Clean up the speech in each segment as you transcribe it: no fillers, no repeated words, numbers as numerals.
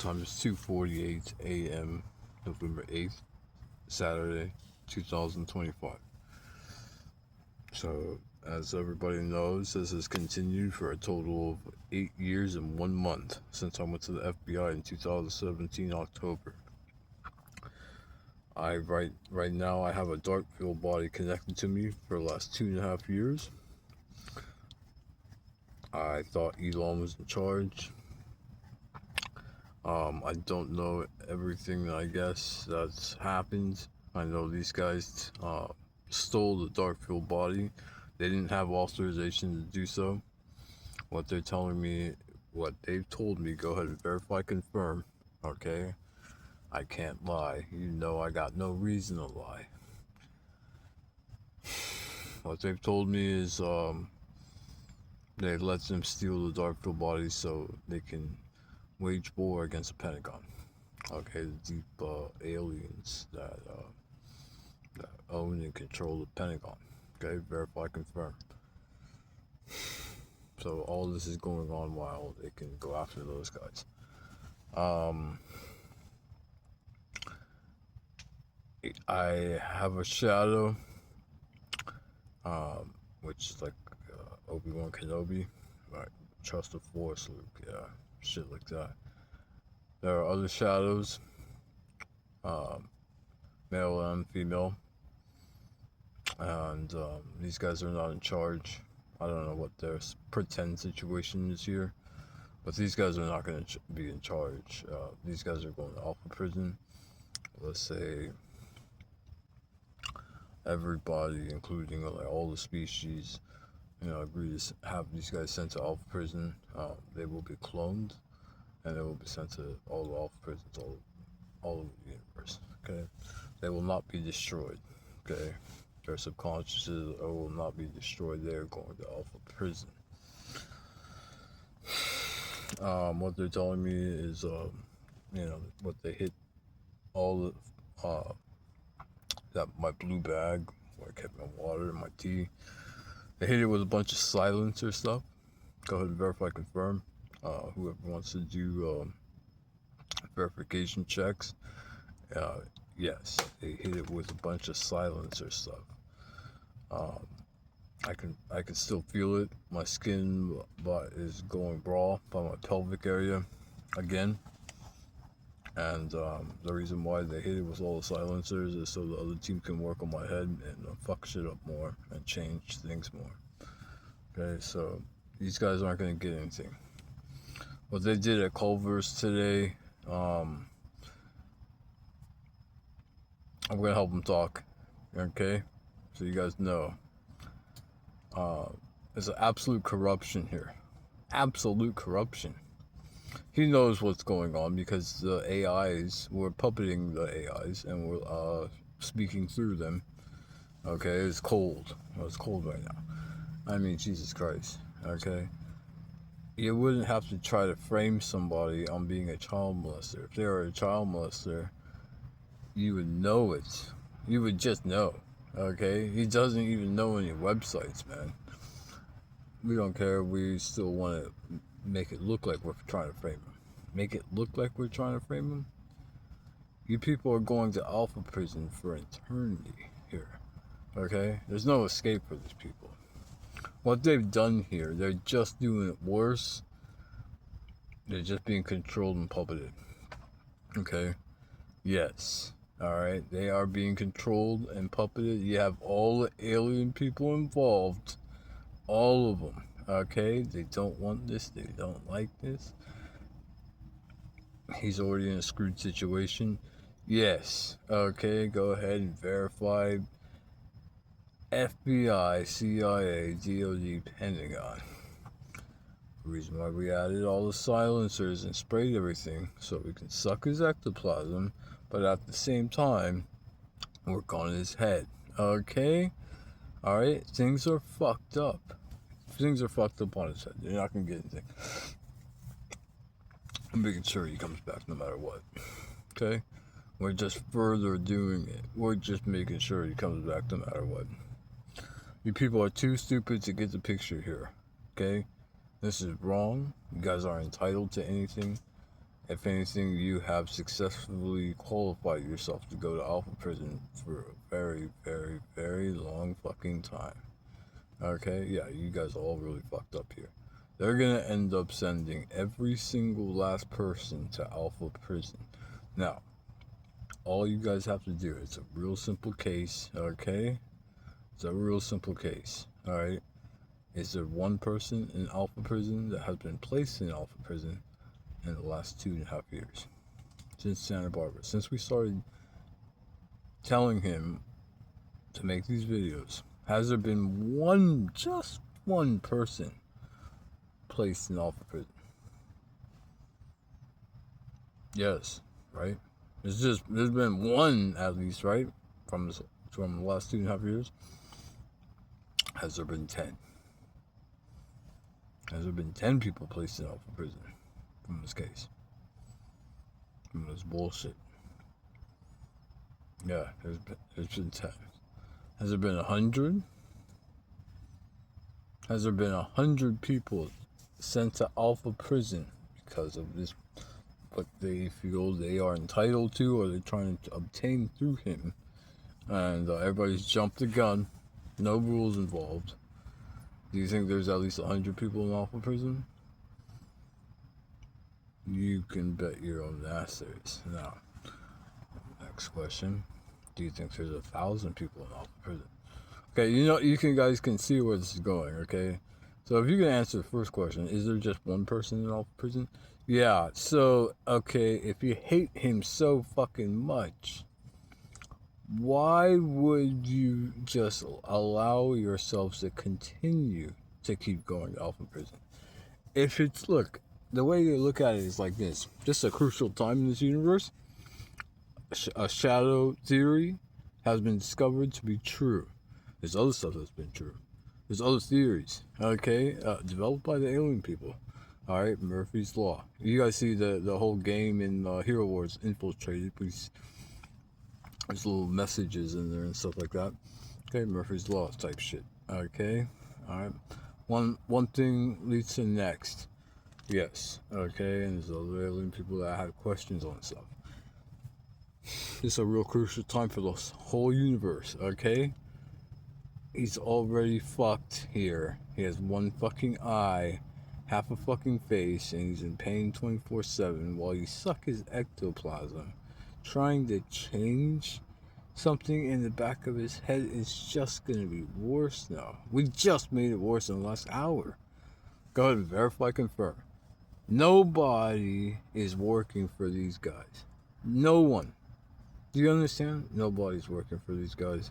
time is 2:48 a.m. November 8th, Saturday, 2025. So, as everybody knows, this has continued for a total of 8 years and 1 month since I went to the FBI in 2017 October. Right now I have a dark field body connected to me for the last 2.5 years. I thought Elon was in charge. I don't know everything, I guess, that's happened. I know these guys stole the dark field body. They didn't have authorization to do so. What they're telling me, what they've told me, go ahead and verify, confirm, okay? I can't lie. You know I got no reason to lie. What they've told me is they let them steal the dark field body so they can wage war against the Pentagon. Okay, the deep aliens that own and control the Pentagon. Okay, verify, confirm. So all this is going on while they can go after those guys. I have a shadow, which is like Obi-Wan Kenobi, right? Trust the Force, Luke, yeah, shit like that. There are other shadows, male and female, and these guys are not in charge. I don't know what their pretend situation is here, but these guys are not going to be in charge. These guys are going to Alpha Prison. Let's say everybody, including like all the species, agree to have these guys sent to Alpha Prison. They will be cloned, and they will be sent to all the Alpha Prisons all over the universe. Okay, they will not be destroyed. Okay, their subconsciouses will not be destroyed. They are going to Alpha Prison. What they're telling me is, what they hit all the that my blue bag where I kept my water and my tea. They hit it with a bunch of silencer stuff. Go ahead and verify, confirm. Whoever wants to do verification checks, yes, they hit it with a bunch of silencer stuff. I can still feel it. My skin is going raw by my pelvic area again. And the reason why they hit it with all the silencers is so the other team can work on my head and fuck shit up more and change things more. Okay, so these guys aren't going to get anything. What they did at Culver's today, I'm going to help them talk. Okay? So you guys know. There's an absolute corruption here. Absolute corruption. He knows what's going on because the AIs, we're puppeting the AIs and we're speaking through them. Okay, it's cold. It's cold right now. I mean, Jesus Christ. Okay, you wouldn't have to try to frame somebody on being a child molester. If they were a child molester, you would know it. You would just know. Okay, he doesn't even know any websites, man. We don't care. We still want to make it look like we're trying to frame him. Make it look like we're trying to frame him. You people are going to Alpha Prison for eternity here. Okay? There's no escape for these people. What they've done here, they're just doing it worse. They're just being controlled and puppeted. Okay? Yes. Alright? They are being controlled and puppeted. You have all the alien people involved. All of them. Okay? They don't want this. They don't like this. He's already in a screwed situation. Yes. Okay, go ahead and verify. FBI, CIA, DOD, Pentagon. The reason why we added all the silencers and sprayed everything so we can suck his ectoplasm, but at the same time, work on his head. Okay? Alright? Things are fucked up. Things are fucked up on his head. You're not gonna get anything. I'm making sure he comes back no matter what. Okay? We're just further doing it. We're just making sure he comes back no matter what. You people are too stupid to get the picture here. Okay? This is wrong. You guys aren't entitled to anything. If anything, you have successfully qualified yourself to go to Alpha Prison for a very, very, very long fucking time. Okay? Yeah, you guys are all really fucked up here. They're gonna end up sending every single last person to Alpha Prison. Now, all you guys have to do, it's a real simple case, okay? It's a real simple case, alright? Is there one person in Alpha Prison that has been placed in Alpha Prison in the last 2.5 years? Since Santa Barbara. Since we started telling him to make these videos, has there been one, just one person placed in Alpha Prison? Yes, right? There's been one at least, right? From the last 2.5 years. Has there been 10? Has there been 10 people placed in Alpha Prison from this case? From this bullshit. Yeah, there's been 10. Has there been 100? Has there been 100 people sent to Alpha Prison because of this, what they feel they are entitled to or they're trying to obtain through him? And everybody's jumped the gun. No rules involved. Do you think there's at least 100 people in Alpha Prison? You can bet your own ass there is. Now, next question. Do you think there's 1,000 people in Alpha Prison? Okay, you guys can see where this is going, okay? So if you can answer the first question, is there just one person in Alpha Prison? Yeah, so, okay, if you hate him so fucking much, why would you just allow yourselves to continue to keep going to Alpha Prison? If it's, look, the way you look at it is like this. This is a crucial time in this universe. A shadow theory has been discovered to be true. There's other stuff that's been true. There's other theories, okay, developed by the alien people. All right, Murphy's Law. You guys see the whole game in Hero Wars Infiltrated. Please, there's little messages in there and stuff like that. Okay, Murphy's Law type shit. Okay, all right. One thing leads to the next. Yes, okay, and there's other alien people that have questions on stuff. This is a real crucial time for the whole universe, okay? He's already fucked here. He has one fucking eye, half a fucking face, and he's in pain 24/7 while you suck his ectoplasm. Trying to change something in the back of his head is just gonna be worse now. We just made it worse in the last hour. Go ahead and verify, confirm. Nobody is working for these guys. No one. Do you understand? Nobody's working for these guys.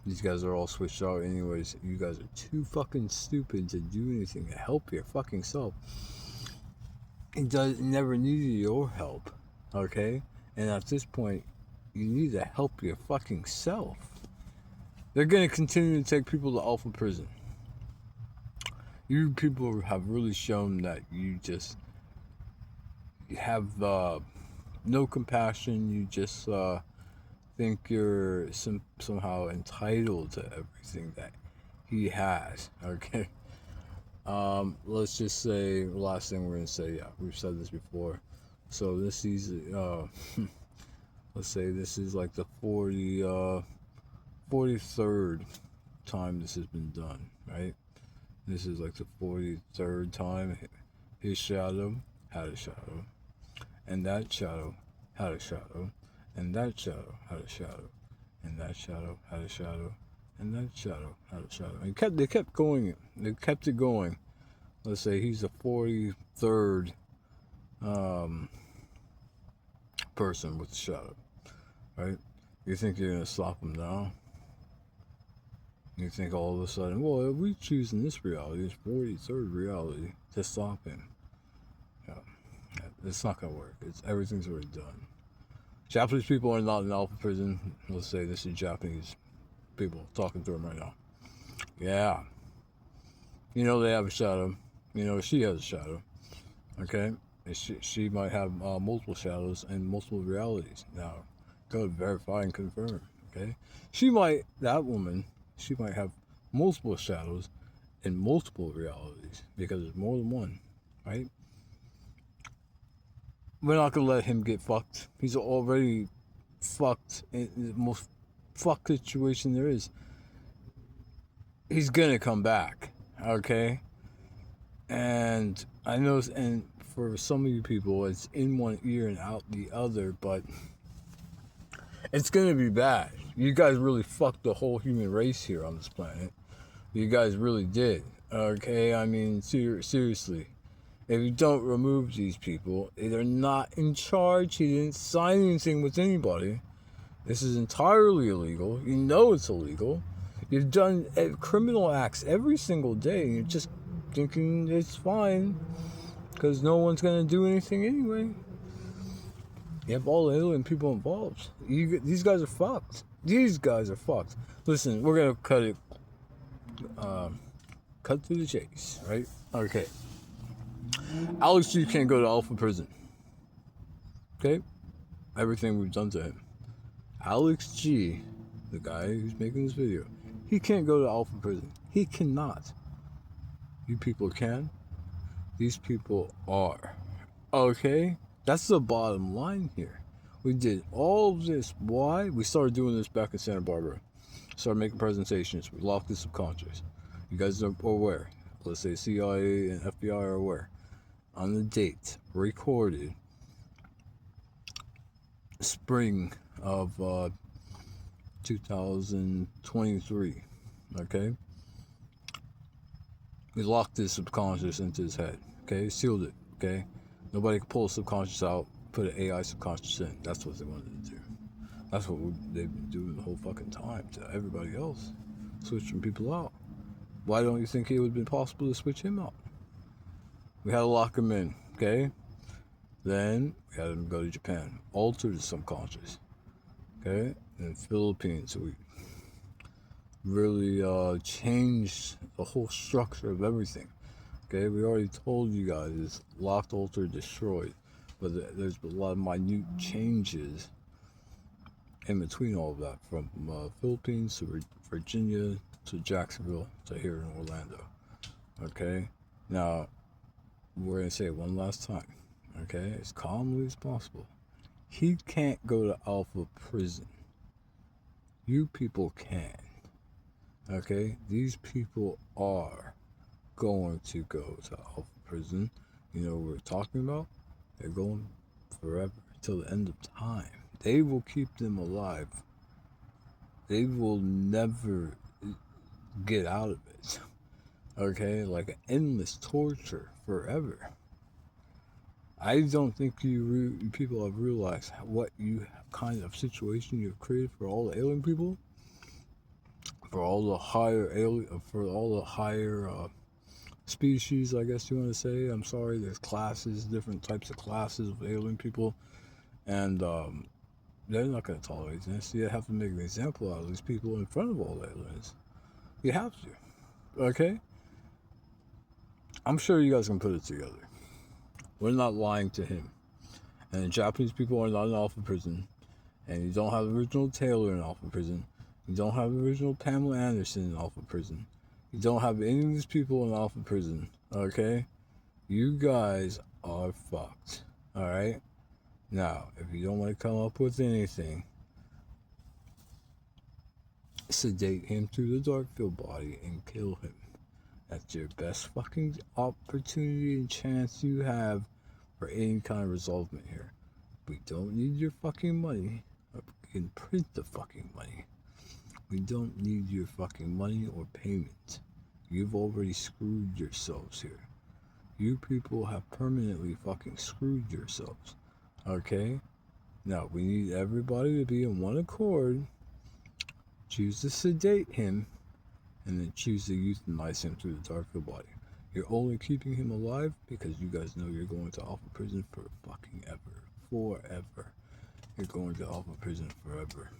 These guys are all switched out anyways. You guys are too fucking stupid to do anything to help your fucking self. It never needed your help, okay? And at this point, you need to help your fucking self. They're gonna continue to take people to Alpha Prison. You people have really shown that you have no compassion. You just think you're somehow entitled to everything that he has. Okay. Let's just say the last thing we're gonna say. Yeah, we've said this before. So this is let's say this is like the 43rd time this has been done, right? This is like the 43rd time his shadow had a shadow, and that shadow had a shadow, and that shadow had a shadow, and that shadow had a shadow, and that shadow had a shadow. And they kept going. They kept it going. Let's say he's the 43rd person with the shadow, right? You think you're gonna stop him now? You think all of a sudden, well, if we choose in this reality, this 43rd reality, to stop him, yeah, it's not gonna work. Everything's already done. Japanese people are not in Alpha Prison. Let's say this is Japanese people talking to him right now. Yeah, they have a shadow. She has a shadow. Okay, and she might have multiple shadows and multiple realities. Now, go verify and confirm. Okay, that woman. She might have multiple shadows in multiple realities because there's more than one, right? We're not gonna let him get fucked. He's already fucked in the most fucked situation there is. He's gonna come back, okay? And I know, and for some of you people, it's in one ear and out the other, but it's gonna be bad. You guys really fucked the whole human race here on this planet. You guys really did, okay? I mean, seriously. If you don't remove these people, they're not in charge. He didn't sign anything with anybody. This is entirely illegal. You know it's illegal. You've done criminal acts every single day, and you're just thinking it's fine because no one's going to do anything anyway. You have all the alien people involved. These guys are fucked. These guys are fucked. Listen, we're going to cut to the chase, right? Okay. Alex G can't go to Alpha Prison. Okay? Everything we've done to him. Alex G, the guy who's making this video, he can't go to Alpha Prison. He cannot. You people can. These people are. Okay? That's the bottom line here. We did all of this. Why? We started doing this back in Santa Barbara. Started making presentations. We locked the subconscious. You guys are aware. Let's say CIA and FBI are aware. On the date, recorded spring of 2023, okay? We locked his subconscious into his head, okay? Sealed it, okay? Nobody could pull the subconscious out, put an AI subconscious in. That's what they wanted to do. That's what they've been doing the whole fucking time to everybody else, switching people out. Why don't you think it would have been possible to switch him out? We had to lock him in, okay? Then we had him go to Japan, alter the subconscious, okay? In the Philippines, we really changed the whole structure of everything, okay? We already told you guys it's locked, altered, destroyed, but there's a lot of minute changes in between all of that, from Philippines to Virginia to Jacksonville to here in Orlando, okay? Now, we're going to say it one last time, okay, as calmly as possible. He can't go to Alpha Prison. You people can, okay? These people are going to go to Alpha Prison. You know what we're talking about? They're going forever, till the end of time. They will keep them alive. They will never get out of it, okay? Like an endless torture forever. I don't think you people have realized what kind of situation you've created for all the alien people, for all the higher species, I guess you want to say. I'm sorry, there's classes, different types of classes of alien people, and they're not going to tolerate this. You have to make an example out of these people in front of all the aliens. You have to, okay? I'm sure you guys can put it together. We're not lying to him. And the Japanese people are not in Alpha Prison. And you don't have original Taylor in Alpha Prison. You don't have original Pamela Anderson in Alpha Prison. You don't have any of these people in Alpha Prison. Okay? You guys are fucked. Alright? Now, if you don't want to come up with anything, sedate him through the dark field body and kill him. That's your best fucking opportunity and chance you have for any kind of resolvement here. We don't need your fucking money. We can print the fucking money. We don't need your fucking money or payment. You've already screwed yourselves here. You people have permanently fucking screwed yourselves. Okay? Now, we need everybody to be in one accord. Choose to sedate him, and then choose to euthanize him through the dark field body. You're only keeping him alive because you guys know you're going to Alpha Prison for fucking ever. Forever. You're going to Alpha Prison forever.